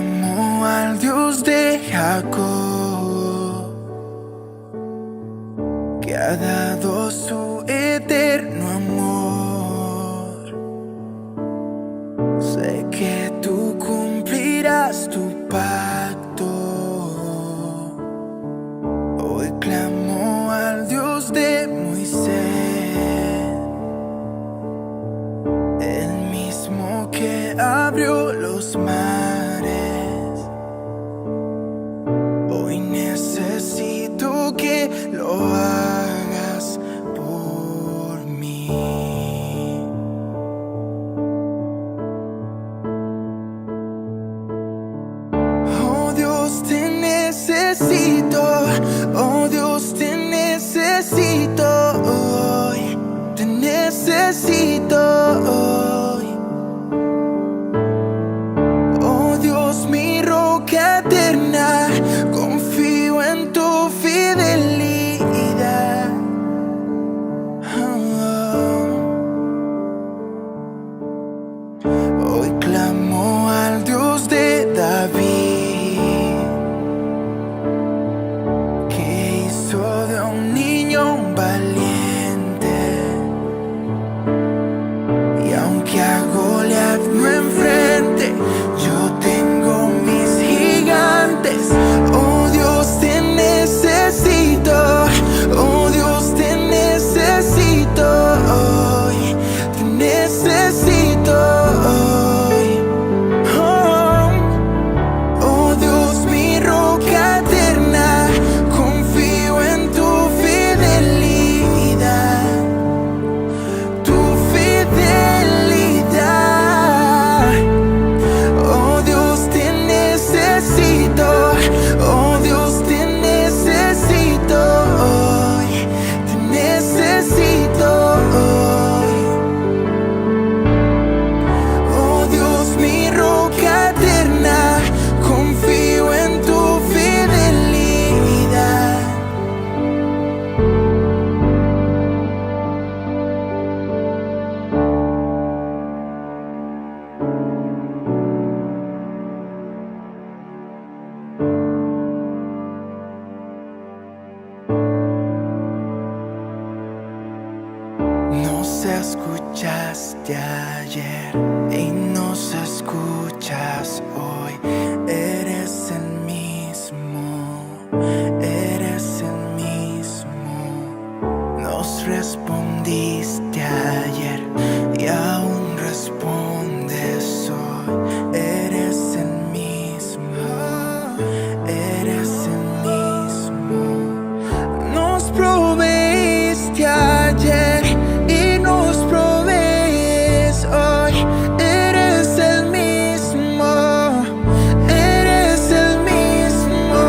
clamo al Dios de Jacob, que ha dado su eterno amor. Sé que tú cumplirás tu pacto. Hoy clamo al Dios de Moisés, el mismo que abrió los mares. Hoy necesito que lo hagas por mí. Oh Dios, te necesito. Oh Dios, te necesito hoy. Te necesito hoy. Oh Dios, mi roca eterna, confío en tu fidelidad. Hoy clamo al Dios de David, que hizo de un niño un valiente. Y aunque a Goliat no enfrente, yo tengo mis gigantes. Oh Dios, te necesito. Oh Dios, te necesito hoy. Te necesito hoy. Oh Dios, mi roca eterna, confío en tu fidelidad. Tu fidelidad. Oh Dios, te necesito. Oh Dios, te necesito hoy. Te necesito hoy. Oh Dios, mi roca eterna, confío en tu fidelidad. Nos escuchaste ayer y nos escuchas hoy. Eres el mismo, eres el mismo. Nos respondiste ayer y aún respondes hoy. Eres el mismo, eres el mismo. Nos proveíste ayer y nos provees hoy. Eres el mismo, eres el mismo.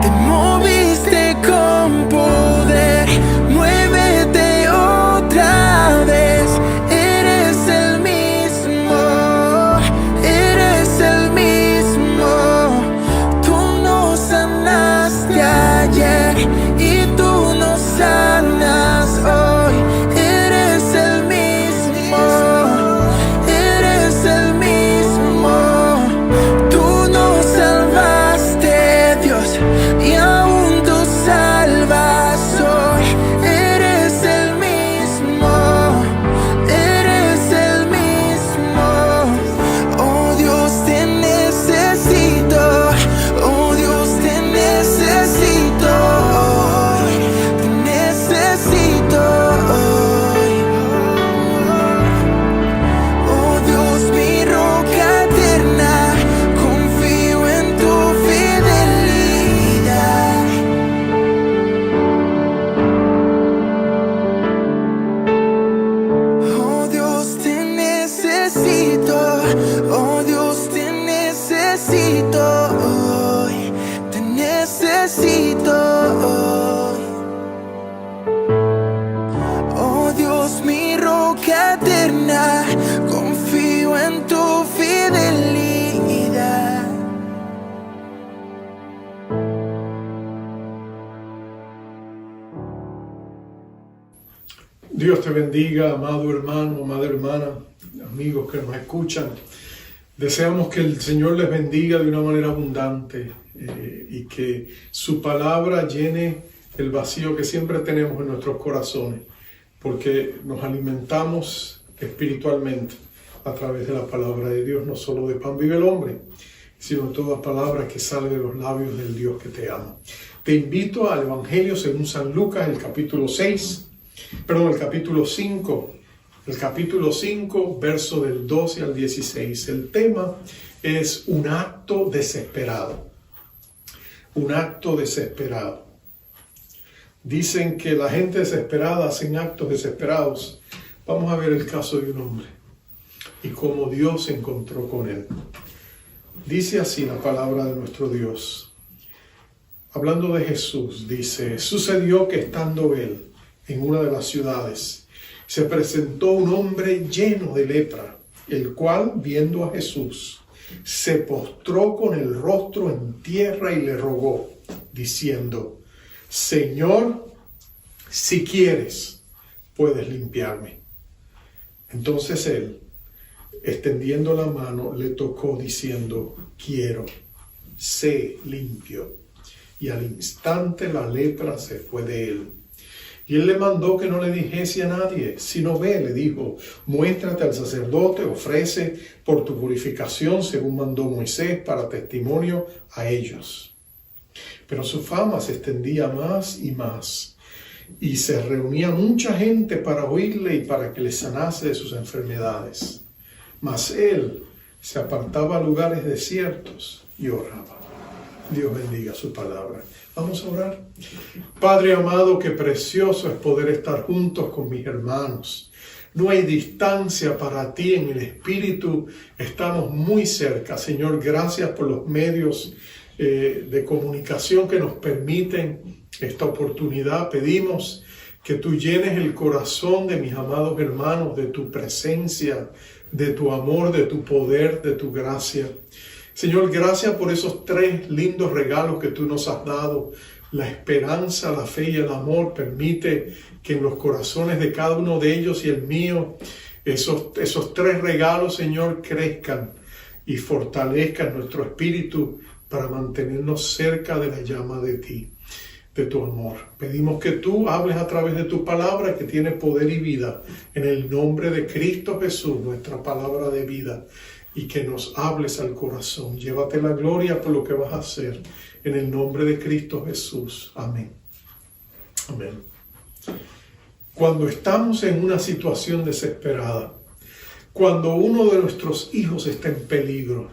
Te moviste con poder, muévete otra vez. Eres el mismo, eres el mismo. Tú nos sanaste ayer y tú nos sanas hoy. Eres el mismo, eres el mismo. Tú nos salvaste, Dios, y aún tú salvas hoy. Eres el mismo, eres el mismo. Oh Dios, te necesito. Oh Dios, te necesito hoy. Te necesito hoy. Oh Dios, mi roca eterna, confío en tu fidelidad. Oh Dios, te necesito. Oh Dios, te necesito hoy. Te necesito hoy. Oh Dios, mi roca eterna, confío en tu fidelidad. Dios te bendiga, amado hermano, amada hermana, amigos que nos escuchan. Deseamos que el Señor les bendiga de una manera abundante y que su palabra llene el vacío que siempre tenemos en nuestros corazones, porque nos alimentamos espiritualmente a través de la palabra de Dios. No solo de pan vive el hombre, sino toda palabra que sale de los labios del Dios que te ama. Te invito al Evangelio según San Lucas, el capítulo 5, verso del 12 al 16. El tema es un acto desesperado. Un acto desesperado. Dicen que la gente desesperada hacen actos desesperados. Vamos a ver el caso de un hombre y cómo Dios se encontró con él. Dice así la palabra de nuestro Dios. Hablando de Jesús, dice: sucedió que estando él en una de las ciudades, se presentó un hombre lleno de lepra, el cual, viendo a Jesús, se postró con el rostro en tierra y le rogó, diciendo: Señor, si quieres, puedes limpiarme. Entonces él, extendiendo la mano, le tocó, diciendo: quiero, sé limpio. Y al instante la lepra se fue de él. Y él le mandó que no le dijese a nadie, sino ve, le dijo: muéstrate al sacerdote, ofrece por tu purificación, según mandó Moisés, para testimonio a ellos. Pero su fama se extendía más y más, y se reunía mucha gente para oírle y para que le sanase de sus enfermedades. Mas él se apartaba a lugares desiertos y oraba. Dios bendiga su palabra. Vamos a orar. Padre amado, qué precioso es poder estar juntos con mis hermanos. No hay distancia para ti en el Espíritu. Estamos muy cerca. Señor, gracias por los medios de comunicación que nos permiten esta oportunidad. Pedimos que tú llenes el corazón de mis amados hermanos de tu presencia, de tu amor, de tu poder, de tu gracia. Señor, gracias por esos 3 lindos regalos que tú nos has dado. La esperanza, la fe y el amor. Permite que en los corazones de cada uno de ellos y el mío, esos 3 regalos, Señor, crezcan y fortalezcan nuestro espíritu para mantenernos cerca de la llama de ti, de tu amor. Pedimos que tú hables a través de tu palabra que tiene poder y vida. En el nombre de Cristo Jesús, nuestra palabra de vida. Y que nos hables al corazón. Llévate la gloria por lo que vas a hacer. En el nombre de Cristo Jesús. Amén. Amén. Cuando estamos en una situación desesperada, cuando uno de nuestros hijos está en peligro,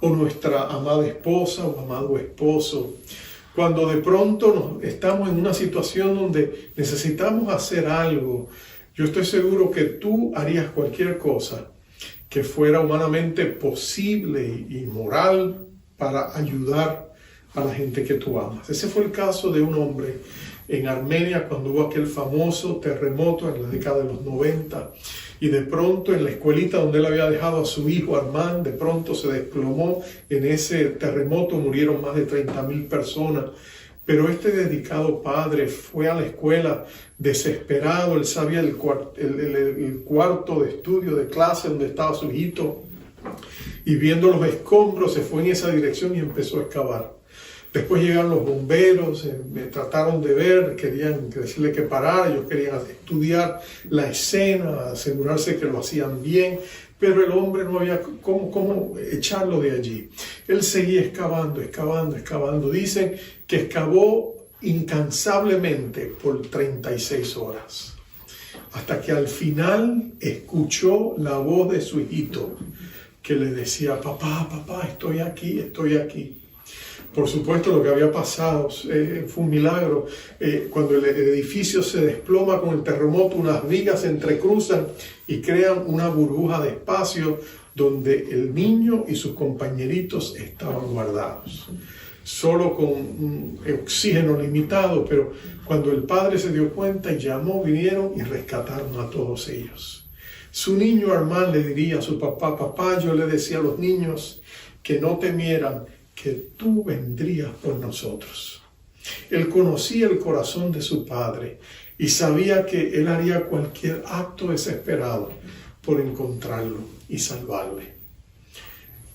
o nuestra amada esposa o amado esposo, cuando de pronto estamos en una situación donde necesitamos hacer algo, yo estoy seguro que tú harías cualquier cosa que fuera humanamente posible y moral para ayudar a la gente que tú amas. Ese fue el caso de un hombre en Armenia cuando hubo aquel famoso terremoto en la década de los 90 y de pronto en la escuelita donde él había dejado a su hijo Armand, de pronto se desplomó. En ese terremoto murieron más de 30,000 personas. Pero este dedicado padre fue a la escuela desesperado. Él sabía el cuarto de estudio, de clase donde estaba su hijito. Y viendo los escombros se fue en esa dirección y empezó a excavar. Después llegaron los bomberos, me trataron de ver, querían decirle que parara. Ellos querían estudiar la escena, asegurarse que lo hacían bien. Pero el hombre no había cómo echarlo de allí. Él seguía excavando. Dicen que excavó incansablemente por 36 horas. Hasta que al final escuchó la voz de su hijito que le decía: papá, estoy aquí. Por supuesto, lo que había pasado fue un milagro. Cuando el edificio se desploma con el terremoto, unas vigas se entrecruzan y crean una burbuja de espacio donde el niño y sus compañeritos estaban guardados. Solo con oxígeno limitado, pero cuando el padre se dio cuenta y llamó, vinieron y rescataron a todos ellos. Su niño Armand le diría a su papá, yo le decía a los niños que no temieran, que tú vendrías por nosotros. Él conocía el corazón de su padre y sabía que él haría cualquier acto desesperado por encontrarlo y salvarle.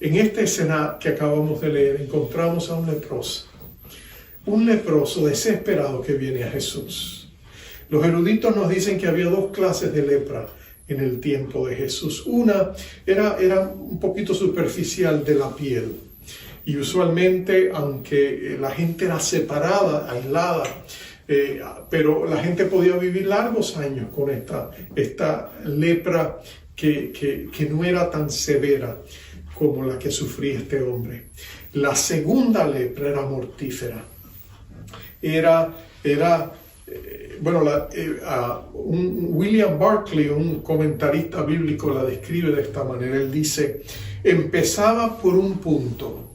En esta escena que acabamos de leer encontramos a un leproso desesperado que viene a Jesús. Los eruditos nos dicen que había dos clases de lepra en el tiempo de Jesús. Una era un poquito superficial de la piel, y usualmente, aunque la gente era separada, aislada, pero la gente podía vivir largos años con esta lepra que no era tan severa como la que sufría este hombre. La segunda lepra era mortífera. William Barclay, un comentarista bíblico, la describe de esta manera. Él dice: empezaba por un punto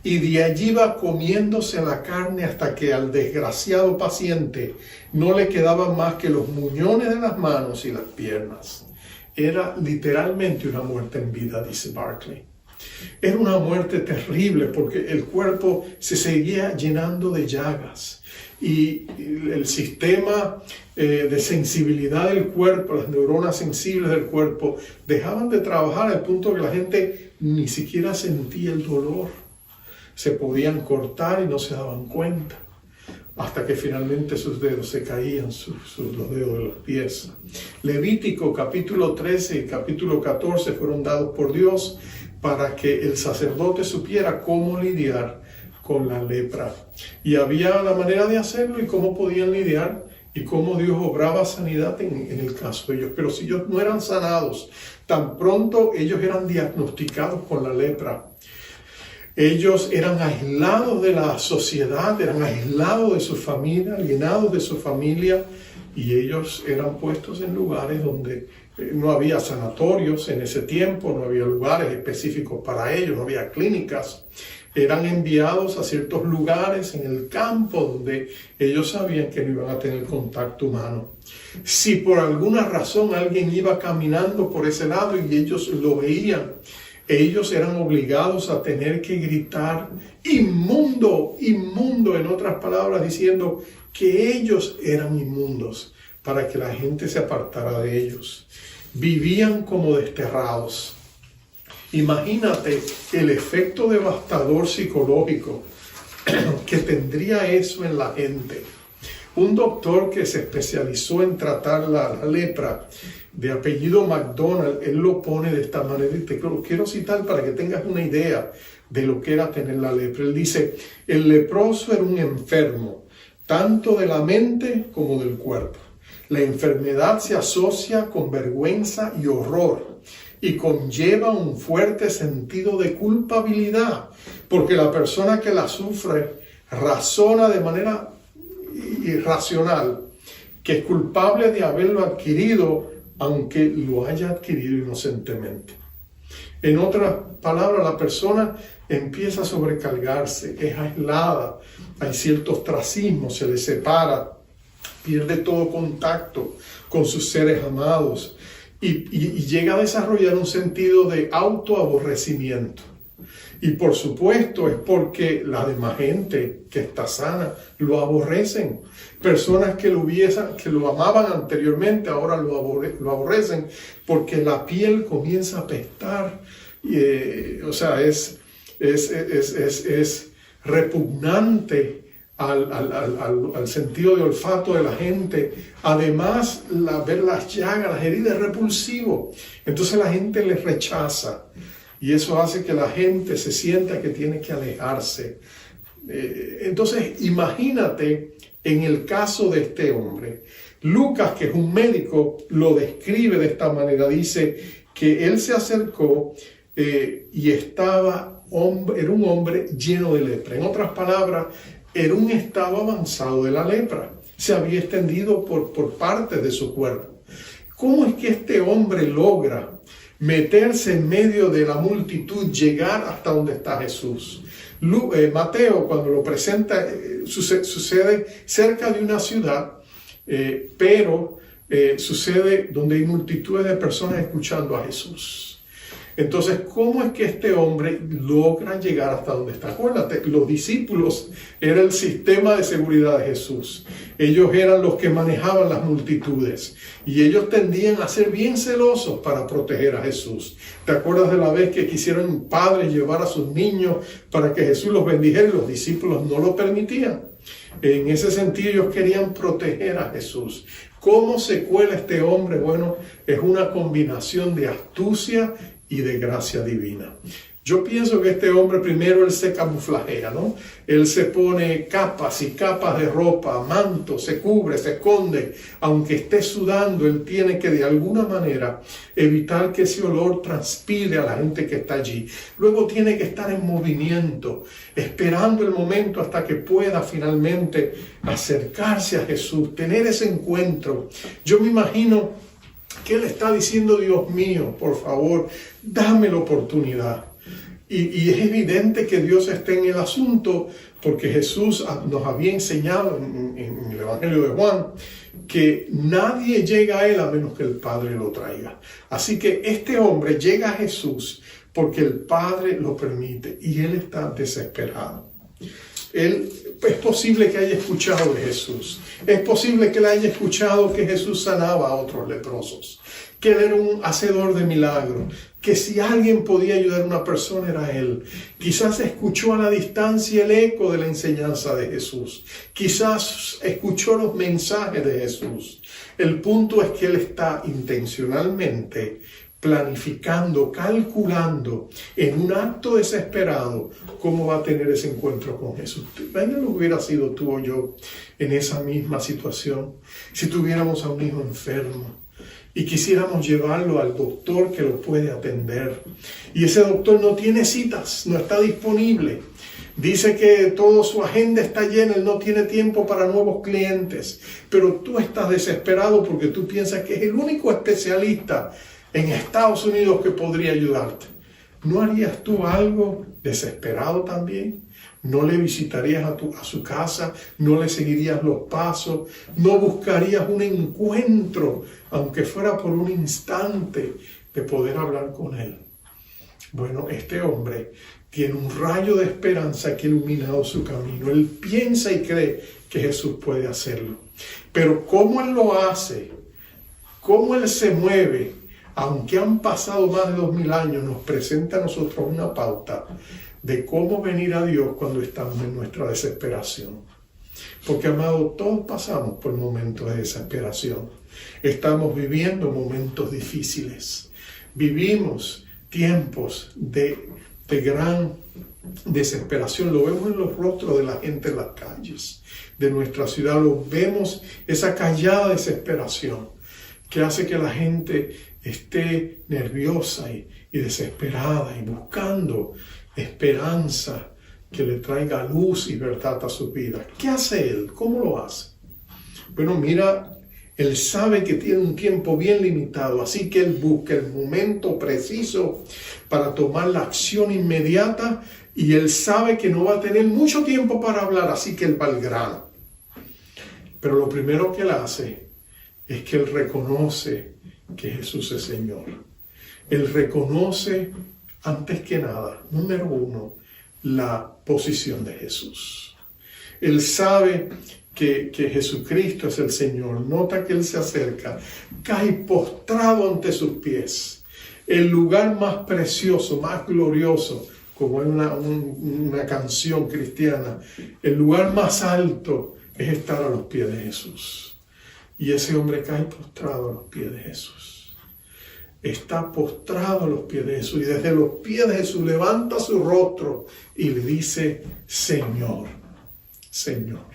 y de allí iba comiéndose la carne hasta que al desgraciado paciente no le quedaban más que los muñones de las manos y las piernas. Era literalmente una muerte en vida, dice Barclay. Era una muerte terrible porque el cuerpo se seguía llenando de llagas y el sistema de sensibilidad del cuerpo, las neuronas sensibles del cuerpo, dejaban de trabajar al punto que la gente ni siquiera sentía el dolor. Se podían cortar y no se daban cuenta, hasta que finalmente sus dedos se caían, los dedos de los pies. Levítico capítulo 13 y capítulo 14 fueron dados por Dios para que el sacerdote supiera cómo lidiar con la lepra. Y había la manera de hacerlo y cómo podían lidiar y cómo Dios obraba sanidad en el caso de ellos. Pero si ellos no eran sanados, tan pronto ellos eran diagnosticados con la lepra, ellos eran aislados de la sociedad, eran aislados de su familia, alienados de su familia, y ellos eran puestos en lugares donde no había sanatorios en ese tiempo, no había lugares específicos para ellos, no había clínicas. Eran enviados a ciertos lugares en el campo donde ellos sabían que no iban a tener contacto humano. Si por alguna razón alguien iba caminando por ese lado y ellos lo veían, ellos eran obligados a tener que gritar inmundo, inmundo, en otras palabras, diciendo que ellos eran inmundos para que la gente se apartara de ellos. Vivían como desterrados. Imagínate el efecto devastador psicológico que tendría eso en la gente. Un doctor que se especializó en tratar la lepra, de apellido McDonald, él lo pone de esta manera, y te lo quiero citar para que tengas una idea de lo que era tener la lepra. Él dice: el leproso era un enfermo, tanto de la mente como del cuerpo. La enfermedad se asocia con vergüenza y horror y conlleva un fuerte sentido de culpabilidad, porque la persona que la sufre razona de manera irracional que es culpable de haberlo adquirido, aunque lo haya adquirido inocentemente. En otras palabras, la persona empieza a sobrecargarse, es aislada, hay cierto ostracismo, se le separa, pierde todo contacto con sus seres amados y llega a desarrollar un sentido de autoaborrecimiento. Y por supuesto es porque la demás gente que está sana lo aborrecen. Personas que lo amaban anteriormente ahora lo aborrecen porque la piel comienza a apestar. Es repugnante al sentido de olfato de la gente. Además, ver las llagas, las heridas es repulsivo. Entonces la gente les rechaza. Y eso hace que la gente se sienta que tiene que alejarse. Entonces, imagínate en el caso de este hombre. Lucas, que es un médico, lo describe de esta manera. Dice que él se acercó y era un hombre lleno de lepra. En otras palabras, era un estado avanzado de la lepra. Se había extendido por partes de su cuerpo. ¿Cómo es que este hombre logra meterse en medio de la multitud, llegar hasta donde está Jesús? Mateo, cuando lo presenta, sucede cerca de una ciudad, pero sucede donde hay multitudes de personas escuchando a Jesús. Entonces, ¿cómo es que este hombre logra llegar hasta donde está? Acuérdate, los discípulos eran el sistema de seguridad de Jesús. Ellos eran los que manejaban las multitudes y ellos tendían a ser bien celosos para proteger a Jesús. ¿Te acuerdas de la vez que quisieron padres llevar a sus niños para que Jesús los bendijera y los discípulos no lo permitían? En ese sentido, ellos querían proteger a Jesús. ¿Cómo se cuela este hombre? Bueno, es una combinación de astucia y de gracia divina. Yo pienso que este hombre primero él se camuflajea, ¿no? Él se pone capas y capas de ropa, manto, se cubre, se esconde. Aunque esté sudando, él tiene que de alguna manera evitar que ese olor transpire a la gente que está allí. Luego tiene que estar en movimiento, esperando el momento hasta que pueda finalmente acercarse a Jesús, tener ese encuentro. Yo me imagino que él está diciendo, Dios mío, por favor, dame la oportunidad. Y es evidente que Dios está en el asunto porque Jesús nos había enseñado en el Evangelio de Juan que nadie llega a Él a menos que el Padre lo traiga. Así que este hombre llega a Jesús porque el Padre lo permite y Él está desesperado. Es posible que haya escuchado de Jesús. Es posible que él haya escuchado que Jesús sanaba a otros leprosos, que él era un hacedor de milagros, que si alguien podía ayudar a una persona era él. Quizás escuchó a la distancia el eco de la enseñanza de Jesús. Quizás escuchó los mensajes de Jesús. El punto es que él está intencionalmente planificando, calculando en un acto desesperado cómo va a tener ese encuentro con Jesús. Imagínate lo que hubiera sido tú o yo en esa misma situación. Si tuviéramos a un hijo enfermo y quisiéramos llevarlo al doctor que lo puede atender y ese doctor no tiene citas, no está disponible. Dice que toda su agenda está llena, él no tiene tiempo para nuevos clientes, pero tú estás desesperado porque tú piensas que es el único especialista en Estados Unidos que podría ayudarte. ¿No harías tú algo desesperado también? ¿No le visitarías a su casa? ¿No le seguirías los pasos? ¿No buscarías un encuentro, aunque fuera por un instante, de poder hablar con él? Bueno, este hombre tiene un rayo de esperanza que ha iluminado su camino. Él piensa y cree que Jesús puede hacerlo. Pero cómo él lo hace, cómo él se mueve, aunque han pasado más de 2000 años, nos presenta a nosotros una pauta de cómo venir a Dios cuando estamos en nuestra desesperación. Porque, amado, todos pasamos por momentos de desesperación. Estamos viviendo momentos difíciles. Vivimos tiempos de gran desesperación. Lo vemos en los rostros de la gente en las calles de nuestra ciudad. Lo vemos, esa callada desesperación que hace que la gente esté nerviosa y desesperada y buscando esperanza que le traiga luz y verdad a su vida. ¿Qué hace él? ¿Cómo lo hace? Bueno, mira, él sabe que tiene un tiempo bien limitado, así que él busca el momento preciso para tomar la acción inmediata y él sabe que no va a tener mucho tiempo para hablar, así que él va al grano. Pero lo primero que él hace es que él reconoce que Jesús es Señor. Él reconoce, antes que nada, número uno, la posición de Jesús. Él sabe que Jesucristo es el Señor. Nota que él se acerca, cae postrado ante sus pies. El lugar más precioso, más glorioso, como en una canción cristiana, el lugar más alto es estar a los pies de Jesús. Y ese hombre cae postrado a los pies de Jesús. Está postrado a los pies de Jesús. Y desde los pies de Jesús levanta su rostro y le dice, Señor, Señor.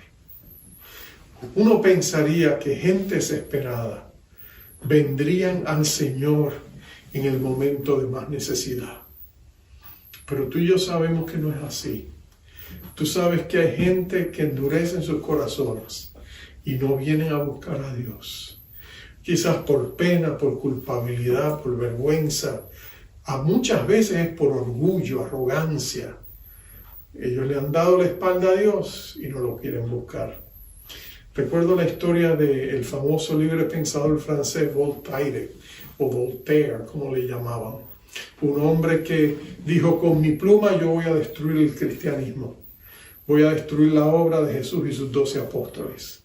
Uno pensaría que gente desesperada vendrían al Señor en el momento de más necesidad. Pero tú y yo sabemos que no es así. Tú sabes que hay gente que endurece sus corazones y no vienen a buscar a Dios. Quizás por pena, por culpabilidad, por vergüenza. A muchas veces es por orgullo, arrogancia. Ellos le han dado la espalda a Dios y no lo quieren buscar. Recuerdo la historia del famoso libre pensador francés Voltaire, o Voltaire, como le llamaban. Un hombre que dijo, con mi pluma yo voy a destruir el cristianismo. Voy a destruir la obra de Jesús y sus 12 apóstoles.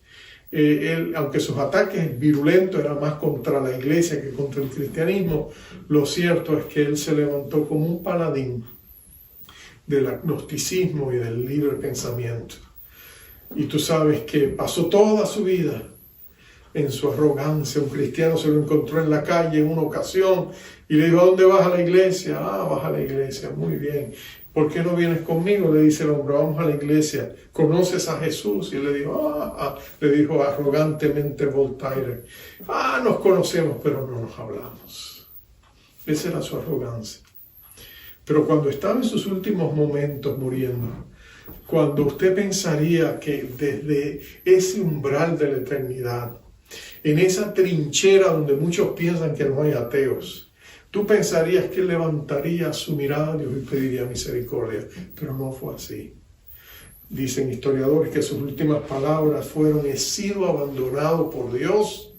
Él, aunque sus ataques virulentos eran más contra la iglesia que contra el cristianismo, lo cierto es que él se levantó como un paladín del agnosticismo y del libre pensamiento. Y tú sabes que pasó toda su vida en su arrogancia. Un cristiano se lo encontró en la calle en una ocasión y le dijo, ¿a dónde vas? A la iglesia. Ah, vas a la iglesia, muy bien. ¿Por qué no vienes conmigo? Le dice el hombre, vamos a la iglesia. ¿Conoces a Jesús? Y le dijo arrogantemente Voltaire, nos conocemos, pero no nos hablamos. Esa era su arrogancia. Pero cuando estaba en sus últimos momentos muriendo, cuando usted pensaría que desde ese umbral de la eternidad, en esa trinchera donde muchos piensan que no hay ateos, tú pensarías que él levantaría su mirada a Dios y pediría misericordia, pero no fue así. Dicen historiadores que sus últimas palabras fueron, he sido abandonado por Dios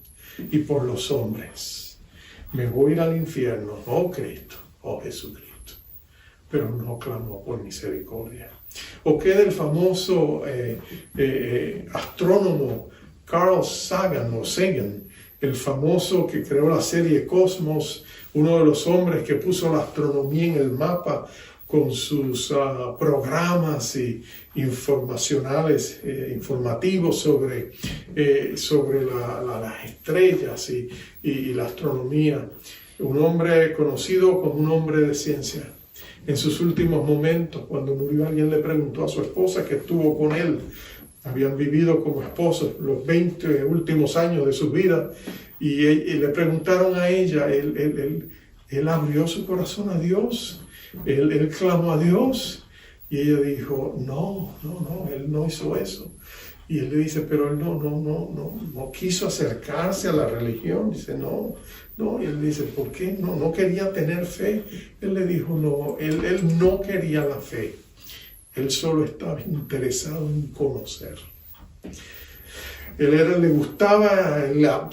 y por los hombres. Me voy a ir al infierno, oh Cristo, oh Jesucristo. Pero no clamó por misericordia. ¿O qué del famoso astrónomo Carl Sagan, el famoso que creó la serie Cosmos, uno de los hombres que puso la astronomía en el mapa con sus programas y informativos sobre las estrellas y la astronomía? Un hombre conocido como un hombre de ciencia. En sus últimos momentos, cuando murió, alguien le preguntó a su esposa que estuvo con él. Habían vivido como esposos los 20 últimos años de su vida y le preguntaron a ella, él abrió su corazón a Dios, él clamó a Dios y ella dijo, no, él no hizo eso. Y él le dice, pero él no quiso acercarse a la religión. Dice, no. Y él dice, ¿por qué? No quería tener fe. Él le dijo, no, él no quería la fe. Él solo estaba interesado en conocer. Le gustaba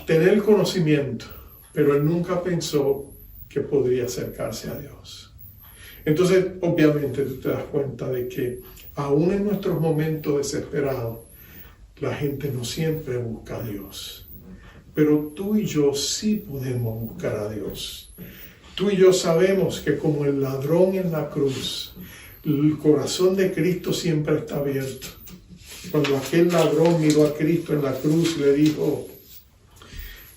tener el conocimiento, pero él nunca pensó que podría acercarse a Dios. Entonces, obviamente, tú te das cuenta de que aún en nuestros momentos desesperados, la gente no siempre busca a Dios. Pero tú y yo sí podemos buscar a Dios. Tú y yo sabemos que como el ladrón en la cruz, el corazón de Cristo siempre está abierto. Cuando aquel ladrón miró a Cristo en la cruz, le dijo,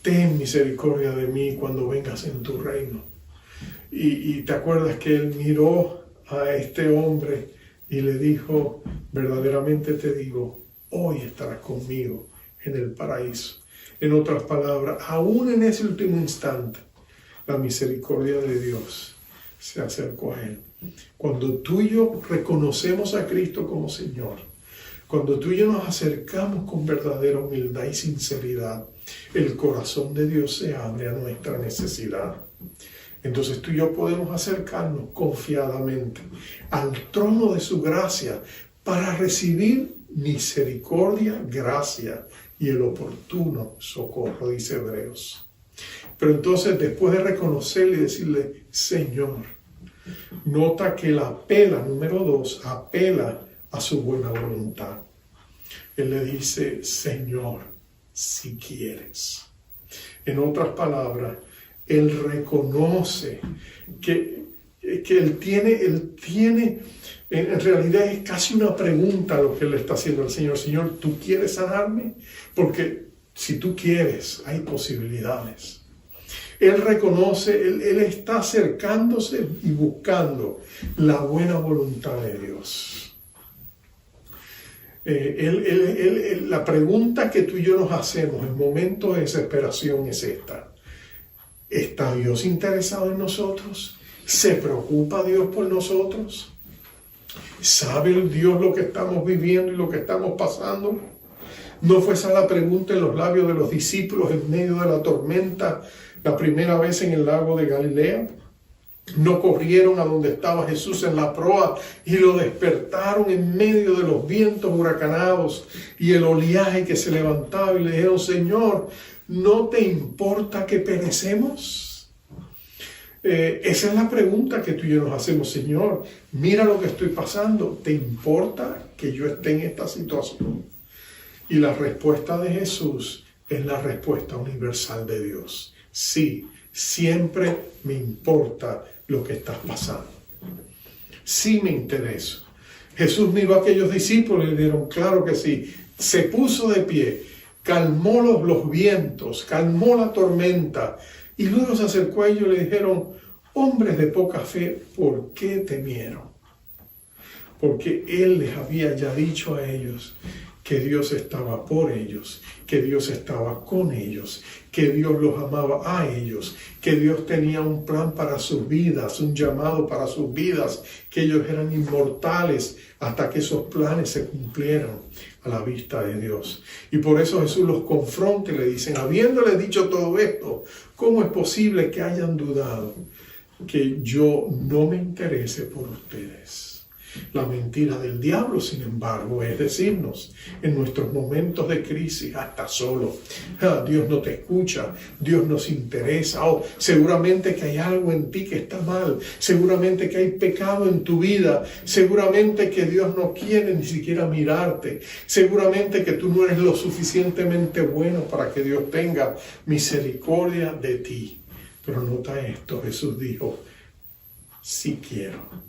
ten misericordia de mí cuando vengas en tu reino. Y te acuerdas que él miró a este hombre y le dijo, verdaderamente te digo, hoy estarás conmigo en el paraíso. En otras palabras, aún en ese último instante, la misericordia de Dios se acercó a él. Cuando tú y yo reconocemos a Cristo como Señor, cuando tú y yo nos acercamos con verdadera humildad y sinceridad, el corazón de Dios se abre a nuestra necesidad. Entonces tú y yo podemos acercarnos confiadamente al trono de su gracia para recibir misericordia, gracia y el oportuno socorro, dice Hebreos. Pero entonces, después de reconocerle y decirle, Señor, nota que él apela, número 2, apela a su buena voluntad. Él le dice, Señor, si quieres. En otras palabras, él reconoce que él tiene, en realidad es casi una pregunta lo que él le está haciendo al Señor. Señor, ¿tú quieres sanarme? Porque si tú quieres, hay posibilidades. Él reconoce, él está acercándose y buscando la buena voluntad de Dios. La pregunta que tú y yo nos hacemos en momentos de desesperación es esta. ¿Está Dios interesado en nosotros? ¿Se preocupa Dios por nosotros? ¿Sabe Dios lo que estamos viviendo y lo que estamos pasando? ¿No fue esa la pregunta en los labios de los discípulos en medio de la tormenta la primera vez en el lago de Galilea? ¿No corrieron a donde estaba Jesús en la proa y lo despertaron en medio de los vientos huracanados y el oleaje que se levantaba y le dijeron, Señor, ¿no te importa que perecemos? Esa es la pregunta que tú y yo nos hacemos. Señor, mira lo que estoy pasando. ¿Te importa que yo esté en esta situación? Y la respuesta de Jesús es la respuesta universal de Dios. Sí, siempre me importa lo que estás pasando. Sí me interesa. Jesús miró a aquellos discípulos y le dijeron, claro que sí. Se puso de pie, calmó los vientos, calmó la tormenta. Y luego se acercó a ellos y le dijeron, hombres de poca fe, ¿por qué temieron? Porque Él les había ya dicho a ellos que Dios estaba por ellos, que Dios estaba con ellos, que Dios los amaba a ellos, que Dios tenía un plan para sus vidas, un llamado para sus vidas, que ellos eran inmortales hasta que esos planes se cumplieran a la vista de Dios. Y por eso Jesús los confronta y le dicen, habiéndole dicho todo esto, ¿cómo es posible que hayan dudado que yo no me interese por ustedes? La mentira del diablo, sin embargo, es decirnos en nuestros momentos de crisis, hasta solo, Dios no te escucha, Dios no se interesa, seguramente que hay algo en ti que está mal, seguramente que hay pecado en tu vida, seguramente que Dios no quiere ni siquiera mirarte, seguramente que tú no eres lo suficientemente bueno para que Dios tenga misericordia de ti. Pero nota esto, Jesús dijo, sí quiero.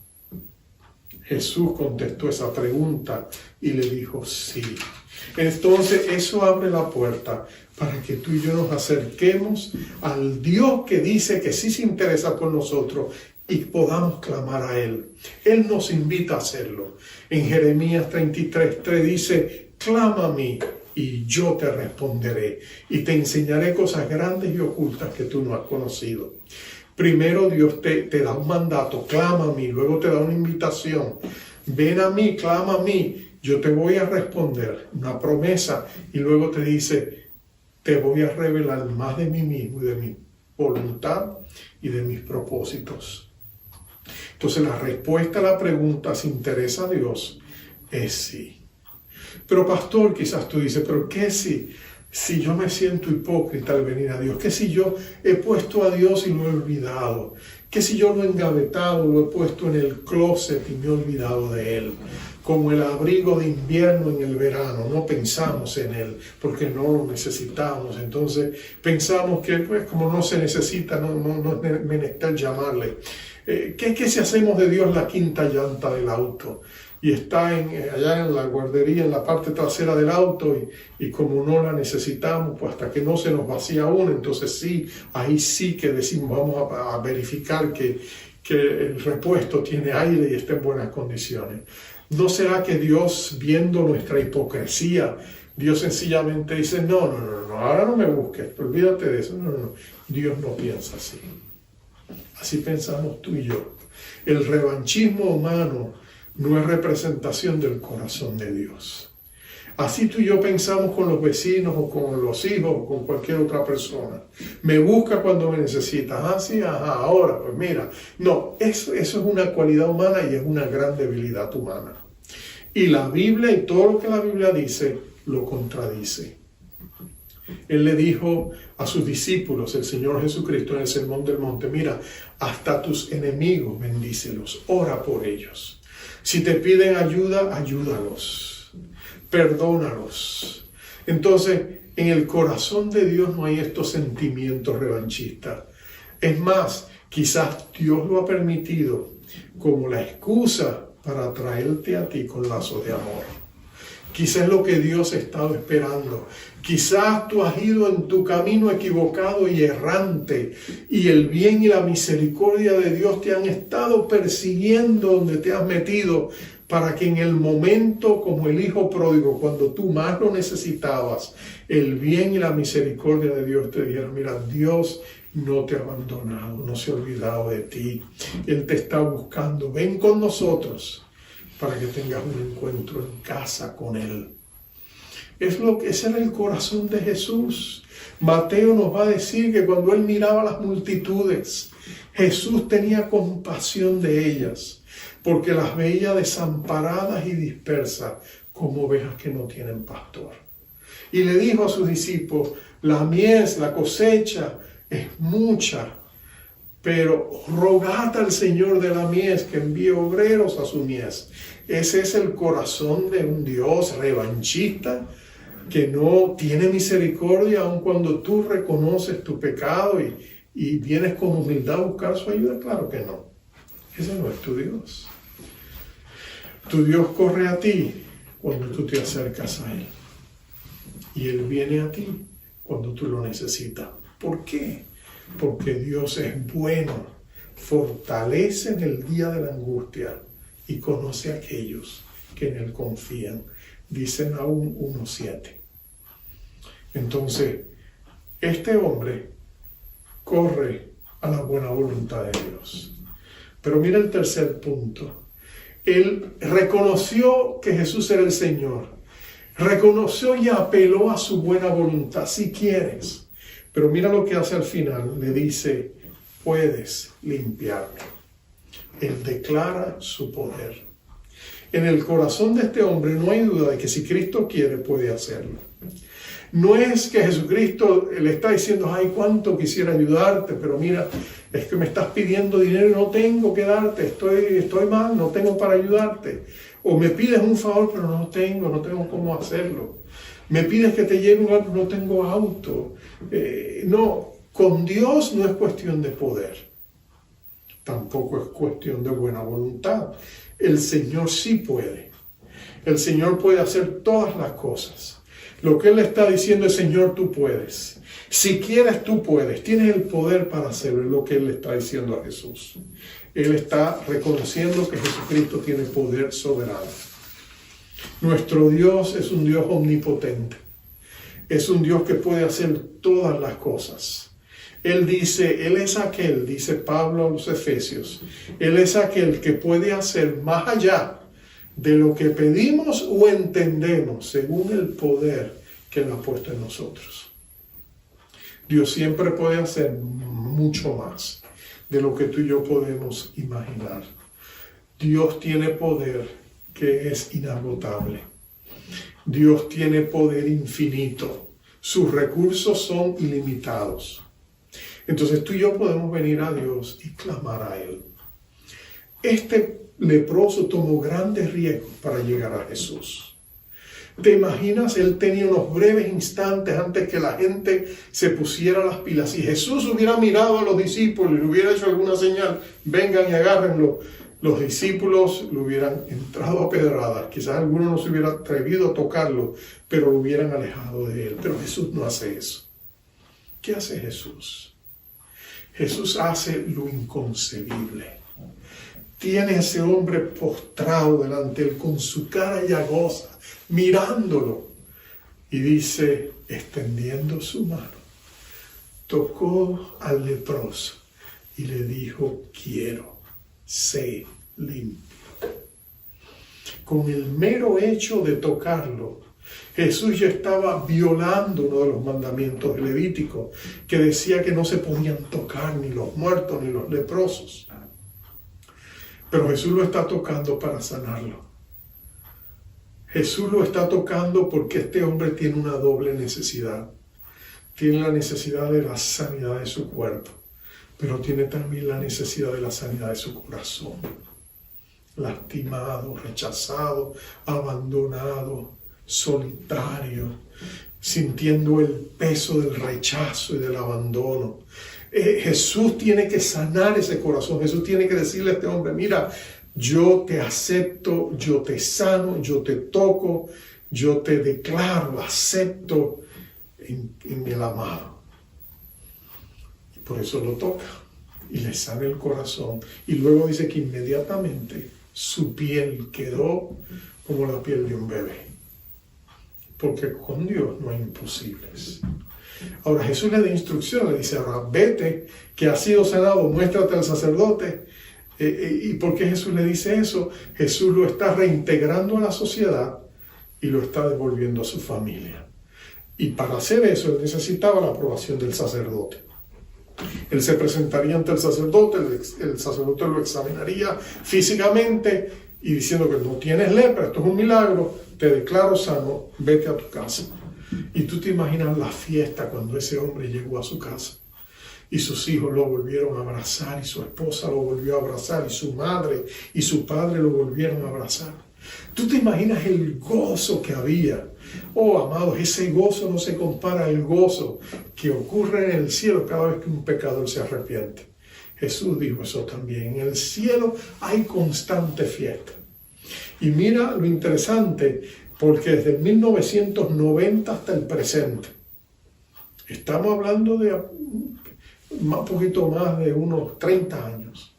Jesús contestó esa pregunta y le dijo sí. Entonces eso abre la puerta para que tú y yo nos acerquemos al Dios que dice que sí se interesa por nosotros y podamos clamar a Él. Él nos invita a hacerlo. En Jeremías 33:3 dice, clama a mí y yo te responderé y te enseñaré cosas grandes y ocultas que tú no has conocido. Primero Dios te da un mandato, clama a mí, luego te da una invitación, ven a mí, clama a mí, yo te voy a responder, una promesa, y luego te dice, te voy a revelar más de mí mismo y de mi voluntad y de mis propósitos. Entonces la respuesta a la pregunta, ¿se interesa a Dios? Es sí. Pero pastor, quizás tú dices, ¿pero qué sí? Si yo me siento hipócrita al venir a Dios, que si yo he puesto a Dios y lo he olvidado, que si yo lo he engavetado, lo he puesto en el closet y me he olvidado de Él, como el abrigo de invierno en el verano, no pensamos en Él porque no lo necesitamos, entonces pensamos que pues como no se necesita, no es menester llamarle. ¿Qué si hacemos de Dios la quinta llanta del auto? Y está allá en la guardería, en la parte trasera del auto, y como no la necesitamos, pues hasta que no se nos vacía una, entonces sí, ahí sí que decimos, vamos a verificar que el repuesto tiene aire y está en buenas condiciones. ¿No será que Dios, viendo nuestra hipocresía, Dios sencillamente dice, no, ahora no me busques, olvídate de eso? No. Dios no piensa así. Así pensamos tú y yo. El revanchismo humano no es representación del corazón de Dios. Así tú y yo pensamos con los vecinos o con los hijos o con cualquier otra persona. Me busca cuando me necesita. Sí, ahora, pues mira. No, eso es una cualidad humana y es una gran debilidad humana. Y la Biblia y todo lo que la Biblia dice lo contradice. Él le dijo a sus discípulos, el Señor Jesucristo en el Sermón del Monte, mira, hasta tus enemigos bendícelos, ora por ellos. Si te piden ayuda, ayúdalos, perdónalos. Entonces, en el corazón de Dios no hay estos sentimientos revanchistas. Es más, quizás Dios lo ha permitido como la excusa para traerte a ti con lazos de amor. Quizás es lo que Dios ha estado esperando. Quizás tú has ido en tu camino equivocado y errante y el bien y la misericordia de Dios te han estado persiguiendo donde te has metido para que en el momento como el hijo pródigo, cuando tú más lo necesitabas, el bien y la misericordia de Dios te dijera, mira, Dios no te ha abandonado, no se ha olvidado de ti. Él te está buscando, ven con nosotros para que tengas un encuentro en casa con Él. Ese era el corazón de Jesús. Mateo nos va a decir que cuando Él miraba a las multitudes, Jesús tenía compasión de ellas, porque las veía desamparadas y dispersas como ovejas que no tienen pastor. Y le dijo a sus discípulos, la mies, la cosecha es mucha, pero rogad al Señor de la mies que envíe obreros a su mies. Ese es el corazón de un Dios revanchista que no tiene misericordia aun cuando tú reconoces tu pecado y vienes con humildad a buscar su ayuda. Claro que no. Ese no es tu Dios. Tu Dios corre a ti cuando tú te acercas a Él. Y Él viene a ti cuando tú lo necesitas. ¿Por qué? Porque Dios es bueno, fortalece en el día de la angustia y conoce a aquellos que en Él confían. Dice Nahum 1:7. Entonces, este hombre corre a la buena voluntad de Dios. Pero mira el tercer punto. Él reconoció que Jesús era el Señor. Reconoció y apeló a su buena voluntad, si quieres. Pero mira lo que hace al final. Le dice, puedes limpiarme. Él declara su poder. En el corazón de este hombre no hay duda de que si Cristo quiere, puede hacerlo. No es que Jesucristo le está diciendo, ay, cuánto quisiera ayudarte, pero mira, es que me estás pidiendo dinero y no tengo que darte, estoy mal, no tengo para ayudarte. O me pides un favor, pero no tengo cómo hacerlo. Me pides que te lleve un auto, no tengo auto. No, con Dios no es cuestión de poder. Tampoco es cuestión de buena voluntad. El Señor sí puede. El Señor puede hacer todas las cosas. Lo que Él está diciendo es, Señor, tú puedes. Si quieres, tú puedes. Tienes el poder para hacerlo. Es lo que Él le está diciendo a Jesús. Él está reconociendo que Jesucristo tiene poder soberano. Nuestro Dios es un Dios omnipotente. Es un Dios que puede hacer todas las cosas. Él dice, Él es aquel, dice Pablo a los Efesios, Él es aquel que puede hacer más allá de lo que pedimos o entendemos según el poder que Él ha puesto en nosotros. Dios siempre puede hacer mucho más de lo que tú y yo podemos imaginar. Dios tiene poder que es inagotable. Dios tiene poder infinito. Sus recursos son ilimitados. Entonces tú y yo podemos venir a Dios y clamar a Él. Este leproso tomó grandes riesgos para llegar a Jesús. ¿Te imaginas? Él tenía unos breves instantes antes que la gente se pusiera las pilas. Si Jesús hubiera mirado a los discípulos y le hubiera hecho alguna señal, vengan y agárrenlo, los discípulos lo hubieran entrado a pedradas. Quizás alguno no se hubiera atrevido a tocarlo, pero lo hubieran alejado de Él. Pero Jesús no hace eso. ¿Qué hace Jesús? Jesús hace lo inconcebible. Tiene a ese hombre postrado delante de Él con su cara llagosa, mirándolo. Y dice, extendiendo su mano, tocó al leproso y le dijo, quiero, sé limpio. Con el mero hecho de tocarlo, Jesús ya estaba violando uno de los mandamientos de Levítico, que decía que no se podían tocar ni los muertos ni los leprosos. Pero Jesús lo está tocando para sanarlo. Jesús lo está tocando porque este hombre tiene una doble necesidad. Tiene la necesidad de la sanidad de su cuerpo, pero tiene también la necesidad de la sanidad de su corazón. Lastimado, rechazado, abandonado, solitario, sintiendo el peso del rechazo y del abandono. Jesús tiene que sanar ese corazón. Jesús tiene que decirle a este hombre, mira, yo te acepto, yo te sano, yo te toco, yo te declaro, acepto en el amado. Y por eso lo toca y le sana el corazón. Y luego dice que inmediatamente su piel quedó como la piel de un bebé. Porque con Dios no hay imposibles. Ahora Jesús le da instrucción, le dice, ahora vete, que has sido sanado, muéstrate al sacerdote. ¿Y por qué Jesús le dice eso? Jesús lo está reintegrando a la sociedad y lo está devolviendo a su familia. Y para hacer eso, él necesitaba la aprobación del sacerdote. Él se presentaría ante el sacerdote lo examinaría físicamente y diciendo que no tienes lepra, esto es un milagro, te declaro sano, vete a tu casa. Y tú te imaginas la fiesta cuando ese hombre llegó a su casa. y sus hijos lo volvieron a abrazar, y su esposa lo volvió a abrazar, y su madre y su padre lo volvieron a abrazar. ¿Tú te imaginas el gozo que había? Oh, amados, ese gozo no se compara al gozo que ocurre en el cielo cada vez que un pecador se arrepiente. Jesús dijo eso también. En el cielo hay constante fiesta. Y mira lo interesante, porque desde 1990 hasta el presente, estamos hablando de un poquito más de unos 30 años.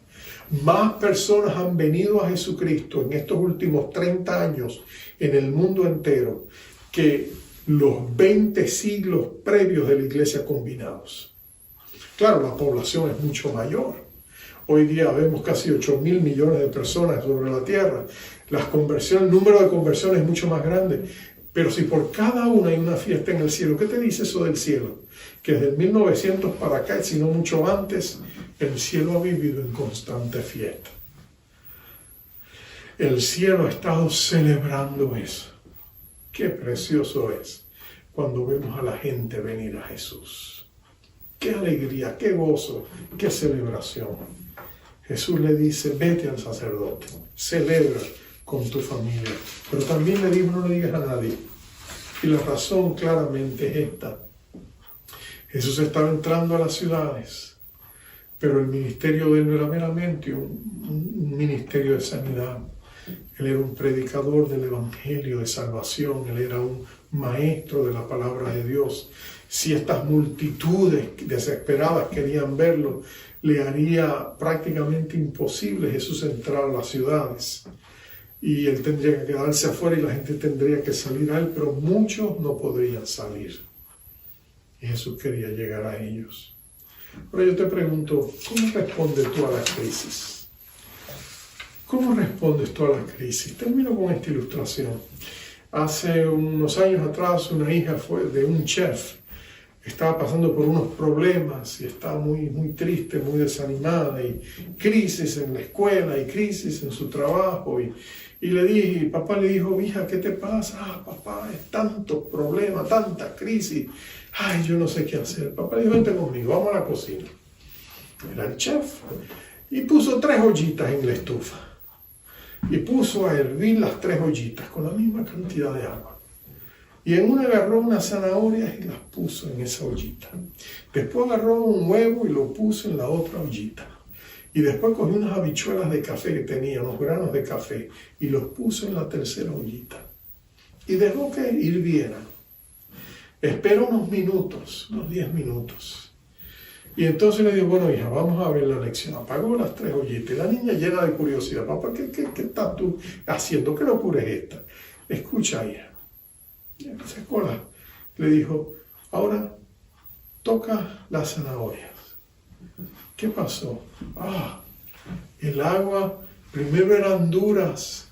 Más personas han venido a Jesucristo en estos últimos 30 años en el mundo entero que los 20 siglos previos de la iglesia combinados. Claro, la población es mucho mayor. Hoy día vemos casi 8.000 millones de personas sobre la tierra. El número de conversiones es mucho más grande. Pero si por cada una hay una fiesta en el cielo, ¿qué te dice eso del cielo? Que desde 1900 para acá, si no mucho antes, el cielo ha vivido en constante fiesta. El cielo ha estado celebrando eso. Qué precioso es cuando vemos a la gente venir a Jesús. Qué alegría, qué gozo, qué celebración. Jesús le dice, vete al sacerdote, celebra con tu familia. Pero también le digo, no le digas a nadie. Y la razón claramente es esta. Jesús estaba entrando a las ciudades, pero el ministerio de él no era meramente un ministerio de sanidad. Él era un predicador del evangelio de salvación, él era un maestro de la palabra de Dios. Si estas multitudes desesperadas querían verlo, le haría prácticamente imposible Jesús entrar a las ciudades. Y él tendría que quedarse afuera y la gente tendría que salir a él, pero muchos no podrían salir. Y Jesús quería llegar a ellos. Ahora yo te pregunto, ¿cómo respondes tú a la crisis? ¿Cómo respondes tú a la crisis? Termino con esta ilustración. Hace unos años atrás, una hija de un chef estaba pasando por unos problemas y estaba muy triste, muy desanimada, y crisis en la escuela y crisis en su trabajo. Y papá le dijo, hija, ¿qué te pasa? Papá, es tantos problemas, tanta crisis. Ay, yo no sé qué hacer. Papá le dijo, vente conmigo, vamos a la cocina. Era el chef. Y puso 3 ollitas en la estufa. Y puso a hervir las 3 ollitas con la misma cantidad de agua. Y en una agarró unas zanahorias y las puso en esa ollita. Después agarró un huevo y lo puso en la otra ollita. Y después cogió unas habichuelas de café que tenía, unos granos de café, y los puso en la tercera ollita. Y dejó que hirvieran. Esperó unos minutos, unos 10 minutos. Y entonces le dijo, bueno, hija, vamos a ver la lección. Apagó las 3 ollitas. Y la niña llena de curiosidad, papá, ¿qué estás tú haciendo? ¿Qué locura es esta? Escucha, hija. Le dijo, ahora toca las zanahorias. ¿Qué pasó? El agua, primero eran duras,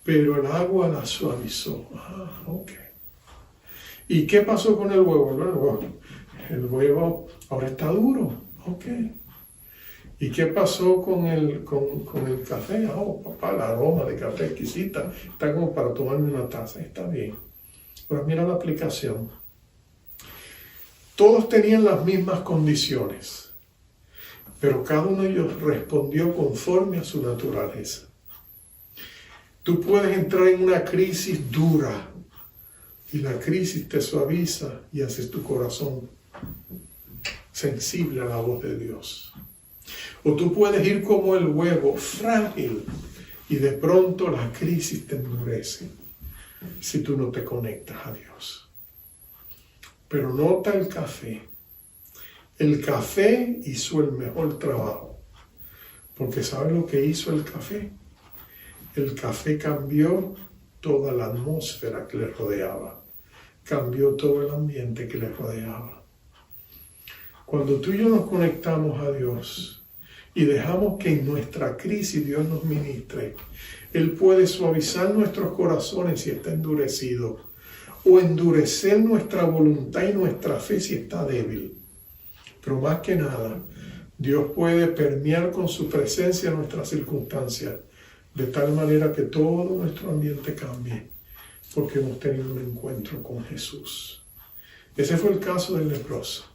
pero el agua las suavizó. Ok. ¿Y qué pasó con el huevo? El huevo ahora está duro. Ok. ¿Y qué pasó con el café? Papá, el aroma de café exquisita. Está como para tomarme una taza. Está bien. Pero mira la aplicación. Todos tenían las mismas condiciones, pero cada uno de ellos respondió conforme a su naturaleza. Tú puedes entrar en una crisis dura y la crisis te suaviza y haces tu corazón sensible a la voz de Dios. O tú puedes ir como el huevo, frágil, y de pronto la crisis te endurece si tú no te conectas a Dios. Pero nota el café. El café hizo el mejor trabajo. Porque ¿sabes lo que hizo el café? El café cambió toda la atmósfera que le rodeaba. Cambió todo el ambiente que le rodeaba. Cuando tú y yo nos conectamos a Dios y dejamos que en nuestra crisis Dios nos ministre, Él puede suavizar nuestros corazones si está endurecido, o endurecer nuestra voluntad y nuestra fe si está débil. Pero más que nada, Dios puede permear con su presencia nuestras circunstancias, de tal manera que todo nuestro ambiente cambie, porque hemos tenido un encuentro con Jesús. Ese fue el caso del leproso.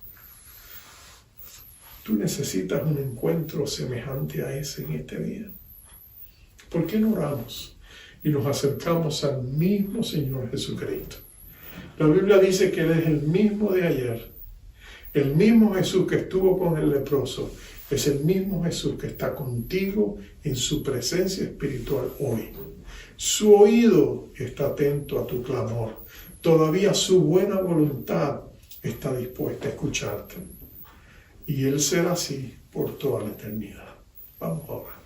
Tú necesitas un encuentro semejante a ese en este día. ¿Por qué no oramos y nos acercamos al mismo Señor Jesucristo? La Biblia dice que Él es el mismo de ayer. El mismo Jesús que estuvo con el leproso es el mismo Jesús que está contigo en su presencia espiritual hoy. Su oído está atento a tu clamor. Todavía su buena voluntad está dispuesta a escucharte. Y Él será así por toda la eternidad. Vamos a orar.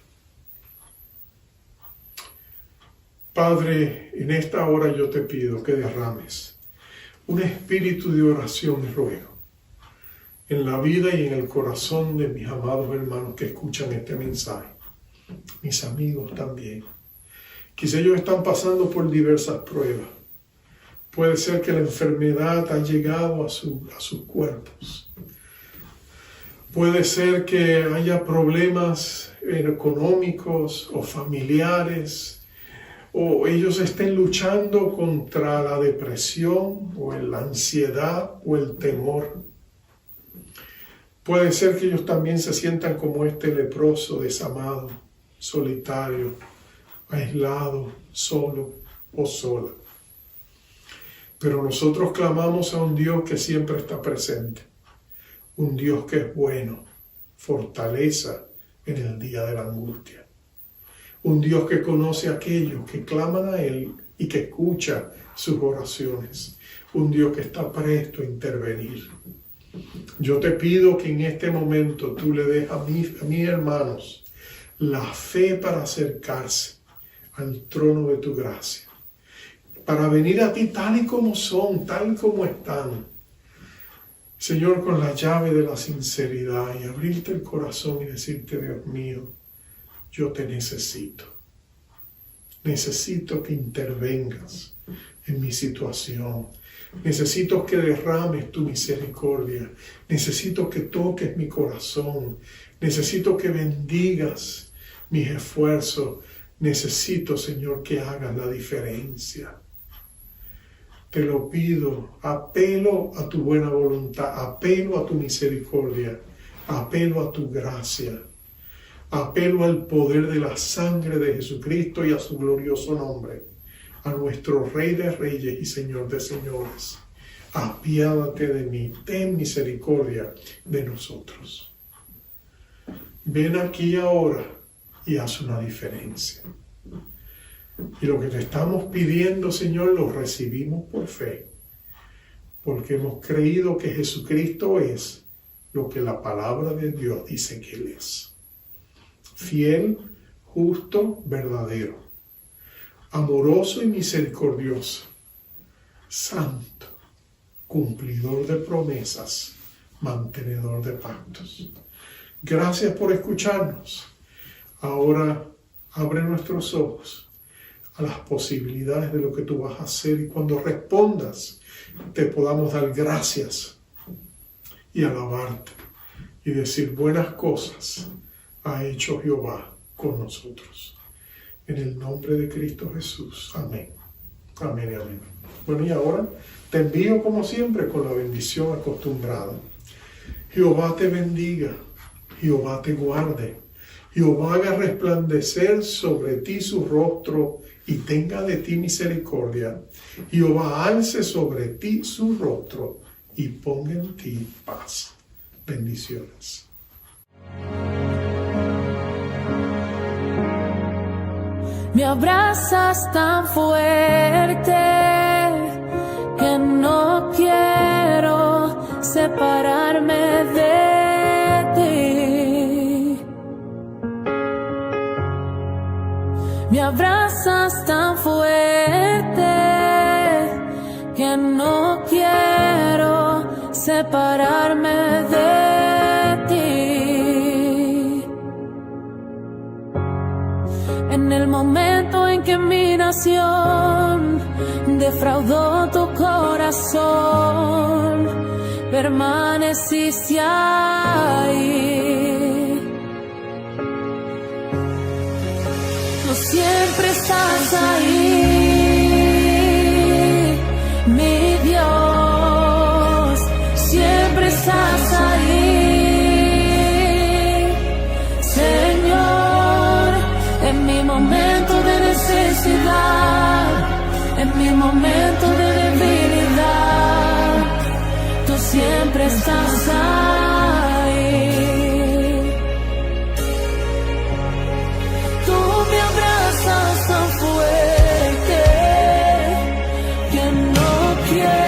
Padre, en esta hora yo te pido que derrames un espíritu de oración y ruego en la vida y en el corazón de mis amados hermanos que escuchan este mensaje, mis amigos también. Quizá ellos están pasando por diversas pruebas. Puede ser que la enfermedad ha llegado a sus cuerpos. Puede ser que haya problemas económicos o familiares, o ellos estén luchando contra la depresión o la ansiedad o el temor. Puede ser que ellos también se sientan como este leproso, desamado, solitario, aislado, solo o sola. Pero nosotros clamamos a un Dios que siempre está presente, un Dios que es bueno, fortaleza en el día de la angustia, un Dios que conoce a aquellos que claman a Él y que escucha sus oraciones, un Dios que está presto a intervenir. Yo te pido que en este momento tú le des a mis hermanos la fe para acercarse al trono de tu gracia, para venir a ti tal y como son, tal y como están. Señor, con la llave de la sinceridad y abrirte el corazón y decirte, Dios mío, yo te necesito. Necesito que intervengas en mi situación. Necesito que derrames tu misericordia. Necesito que toques mi corazón. Necesito que bendigas mis esfuerzos. Necesito, Señor, que hagas la diferencia. Te lo pido, apelo a tu buena voluntad, apelo a tu misericordia, apelo a tu gracia, apelo al poder de la sangre de Jesucristo y a su glorioso nombre, a nuestro Rey de Reyes y Señor de Señores. Apiádate de mí, ten misericordia de nosotros. Ven aquí ahora y haz una diferencia. Y lo que te estamos pidiendo, Señor, lo recibimos por fe, porque hemos creído que Jesucristo es lo que la palabra de Dios dice que Él es. Fiel, justo, verdadero, amoroso y misericordioso, santo, cumplidor de promesas, mantenedor de pactos. Gracias por escucharnos. Ahora abre nuestros ojos a las posibilidades de lo que tú vas a hacer, y cuando respondas te podamos dar gracias y alabarte y decir buenas cosas ha hecho Jehová con nosotros. En el nombre de Cristo Jesús. Amén. Amén y amén. Bueno, y ahora te envío como siempre con la bendición acostumbrada. Jehová te bendiga, Jehová te guarde, Jehová haga resplandecer sobre ti su rostro y tenga de ti misericordia. Jehová alce sobre ti su rostro y ponga en ti paz. Bendiciones. Me abrazas tan fuerte que no quiero separarme de ti. Me abrazas tan fuerte que no quiero separarme de ti. En el momento en que mi nación defraudó tu corazón, permaneciste ahí. Tú siempre estás ahí, mi Dios, siempre estás ahí. momento de debilidad, tú siempre estás ahí. Tú me abrazas tan fuerte que no quiero